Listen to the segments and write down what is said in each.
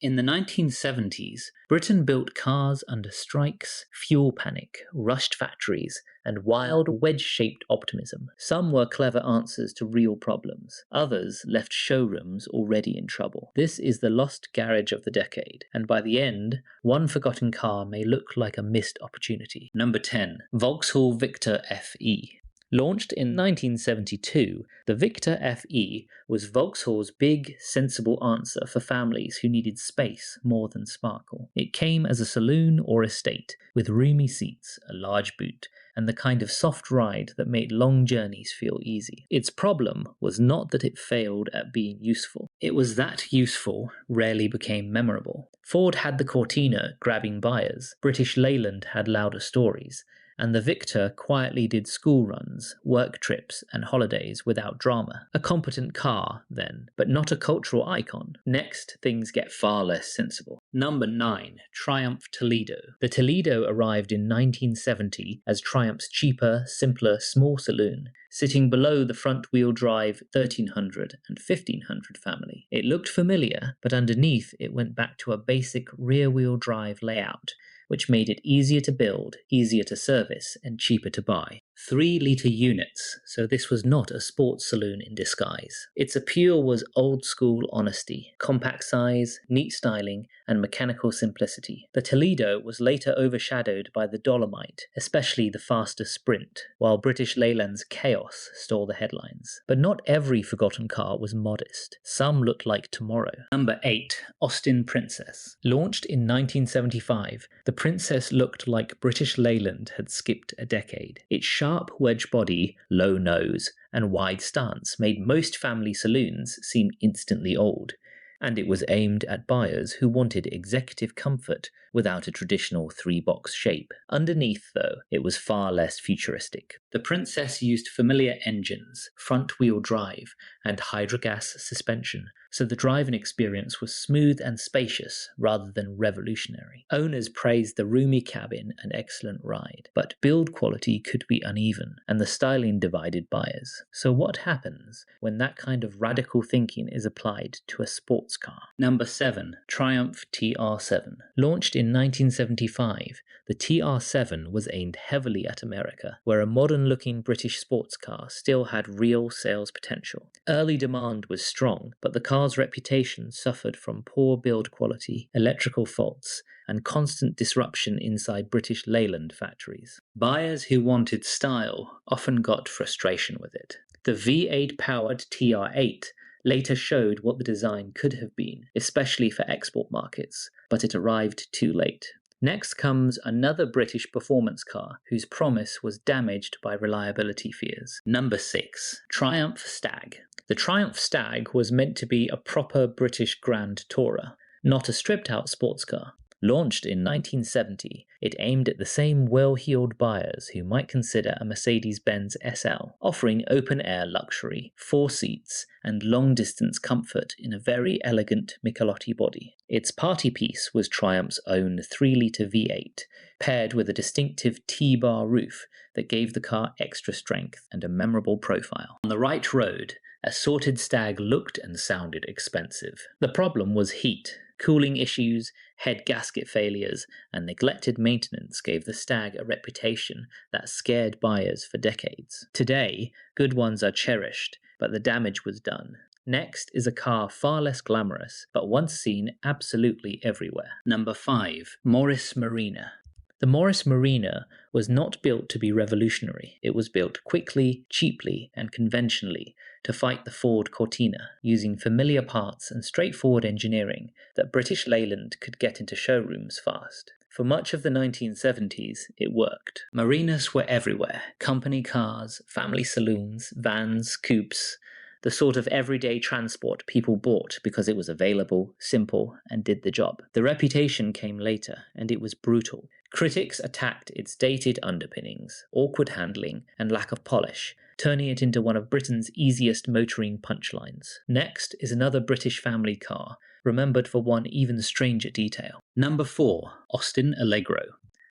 In the 1970s, Britain built cars under strikes, fuel panic, rushed factories, and wild wedge-shaped optimism. Some were clever answers to real problems. Others left showrooms already in trouble. This is the lost garage of the decade, and by the end, one forgotten car may look like a missed opportunity. Number 10. Vauxhall Victor FE. Launched in 1972, the Victor FE was Vauxhall's big, sensible answer for families who needed space more than sparkle. It came as a saloon or estate, with roomy seats, a large boot, and the kind of soft ride that made long journeys feel easy. Its problem was not that it failed at being useful. It was that useful rarely became memorable. Ford had the Cortina grabbing buyers, British Leyland had louder stories, and the Victor quietly did school runs, work trips, and holidays without drama. A competent car, then, but not a cultural icon. Next, things get far less sensible. Number 9. Triumph Toledo. The Toledo arrived in 1970 as Triumph's cheaper, simpler, small saloon, sitting below the front-wheel drive 1300 and 1500 family. It looked familiar, but underneath it went back to a basic rear-wheel drive layout, which made it easier to build, easier to service, and cheaper to buy. 3-litre units, so this was not a sports saloon in disguise. Its appeal was old-school honesty, compact size, neat styling, and mechanical simplicity. The Toledo was later overshadowed by the Dolomite, especially the faster Sprint, while British Leyland's Chaos stole the headlines. But not every forgotten car was modest. Some looked like tomorrow. Number 8. Austin Princess. Launched in 1975, the Princess looked like British Leyland had skipped a decade. Its sharp wedge body, low nose, and wide stance made most family saloons seem instantly old, and it was aimed at buyers who wanted executive comfort without a traditional 3-box shape. Underneath, though, it was far less futuristic. The Princess used familiar engines, front-wheel drive, and hydrogas suspension, so the driving experience was smooth and spacious rather than revolutionary. Owners praised the roomy cabin and excellent ride, but build quality could be uneven, and the styling divided buyers. So what happens when that kind of radical thinking is applied to a sports car? Number 7. Triumph TR7. Launched in 1975, the TR7 was aimed heavily at America, where a modern-looking British sports car still had real sales potential. Early demand was strong, but the car's reputation suffered from poor build quality, electrical faults, and constant disruption inside British Leyland factories. Buyers who wanted style often got frustration with it. The V8-powered TR8 later showed what the design could have been, especially for export markets, but it arrived too late. Next comes another British performance car whose promise was damaged by reliability fears. Number 6. Triumph Stag. The Triumph Stag was meant to be a proper British Grand Tourer, not a stripped-out sports car. Launched in 1970, it aimed at the same well-heeled buyers who might consider a Mercedes-Benz SL, offering open-air luxury, 4 seats, and long-distance comfort in a very elegant Michelotti body. Its party piece was Triumph's own 3-litre V8, paired with a distinctive T-bar roof that gave the car extra strength and a memorable profile. On the right road, a sorted Stag looked and sounded expensive. The problem was heat. Cooling issues, head gasket failures, and neglected maintenance gave the Stag a reputation that scared buyers for decades. Today, good ones are cherished, but the damage was done. Next is a car far less glamorous, but once seen absolutely everywhere. Number 5. Morris Marina. The Morris Marina was not built to be revolutionary. It was built quickly, cheaply, and conventionally to fight the Ford Cortina, using familiar parts and straightforward engineering that British Leyland could get into showrooms fast. For much of the 1970s, it worked. Marinas were everywhere. Company cars, family saloons, vans, coupes, the sort of everyday transport people bought because it was available, simple, and did the job. The reputation came later, and it was brutal. Critics attacked its dated underpinnings, awkward handling, and lack of polish, turning it into one of Britain's easiest motoring punchlines. Next is another British family car, remembered for one even stranger detail. Number 4. Austin Allegro.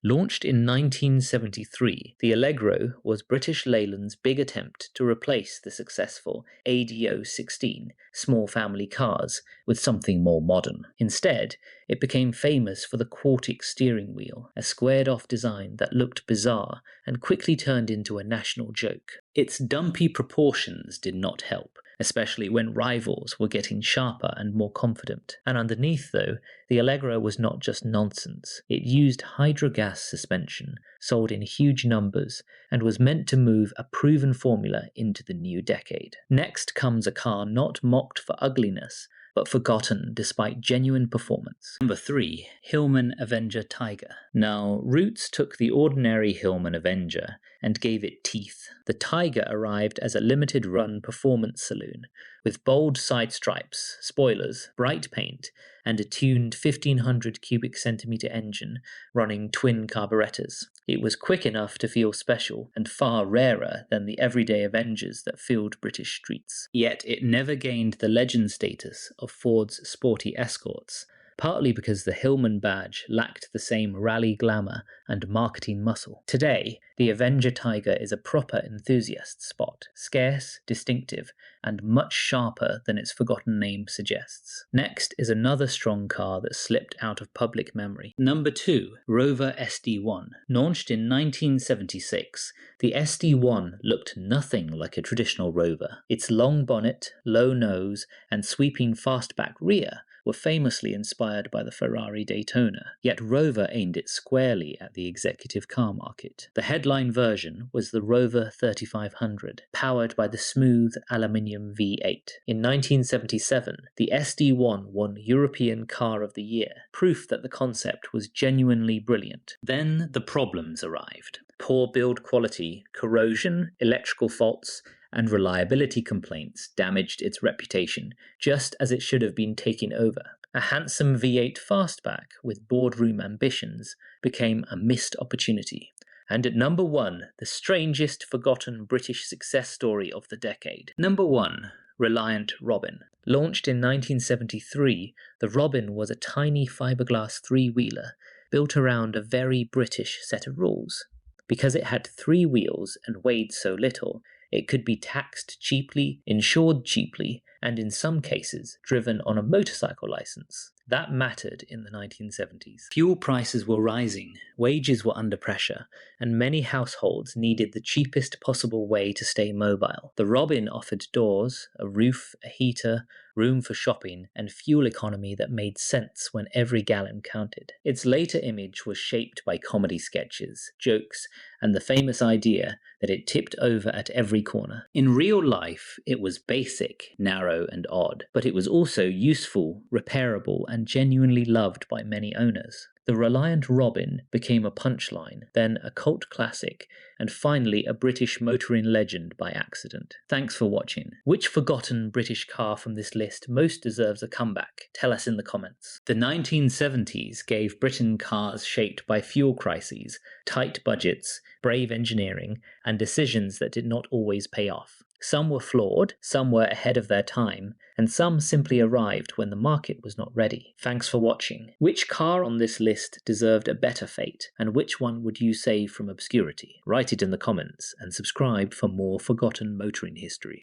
Launched in 1973, the Allegro was British Leyland's big attempt to replace the successful ADO 16 small family cars with something more modern. Instead, it became famous for the quartic steering wheel, a squared-off design that looked bizarre and quickly turned into a national joke. Its dumpy proportions did not help, especially when rivals were getting sharper and more confident. And underneath, though, the Allegro was not just nonsense. It used hydrogas suspension, sold in huge numbers, and was meant to move a proven formula into the new decade. Next comes a car not mocked for ugliness, but forgotten despite genuine performance. Number 3. Hillman Avenger Tiger. Now, Roots took the ordinary Hillman Avenger and gave it teeth. The Tiger arrived as a limited-run performance saloon, with bold side stripes, spoilers, bright paint, and a tuned 1500 cubic centimeter engine running twin carburetors. It was quick enough to feel special and far rarer than the everyday Avengers that filled British streets. Yet it never gained the legend status of Ford's sporty escorts, partly because the Hillman badge lacked the same rally glamour and marketing muscle. Today, the Avenger Tiger is a proper enthusiast spot, scarce, distinctive, and much sharper than its forgotten name suggests. Next is another strong car that slipped out of public memory. Number 2. Rover SD1. Launched in 1976, the SD1 looked nothing like a traditional Rover. Its long bonnet, low nose, and sweeping fastback rear were famously inspired by the Ferrari Daytona, yet Rover aimed it squarely at the executive car market. The headline version was the Rover 3500, powered by the smooth aluminium V8. In 1977, the SD1 won European Car of the Year, proof that the concept was genuinely brilliant. Then the problems arrived. Poor build quality, corrosion, electrical faults, and reliability complaints damaged its reputation just as it should have been taking over. A handsome V8 fastback with boardroom ambitions became a missed opportunity. And at number 1, the strangest forgotten British success story of the decade. Number 1. Reliant Robin. Launched in 1973, the Robin was a tiny fiberglass three-wheeler built around a very British set of rules. Because it had 3 wheels and weighed so little, it could be taxed cheaply, insured cheaply, and in some cases driven on a motorcycle license. That mattered in the 1970s. Fuel prices were rising, wages were under pressure, and many households needed the cheapest possible way to stay mobile. The Robin offered doors, a roof, a heater, room for shopping, and fuel economy that made sense when every gallon counted. Its later image was shaped by comedy sketches, jokes, and the famous idea that it tipped over at every corner. In real life, it was basic, narrow, and odd, but it was also useful, repairable, and genuinely loved by many owners. The Reliant Robin became a punchline, then a cult classic, and finally a British motoring legend by accident. Thanks for watching. Which forgotten British car from this list most deserves a comeback? Tell us in the comments. The 1970s gave Britain cars shaped by fuel crises, tight budgets, brave engineering, and decisions that did not always pay off. Some were flawed, some were ahead of their time, and some simply arrived when the market was not ready. Thanks for watching. Which car on this list deserved a better fate, and which one would you save from obscurity? Write it in the comments, and subscribe for more forgotten motoring history.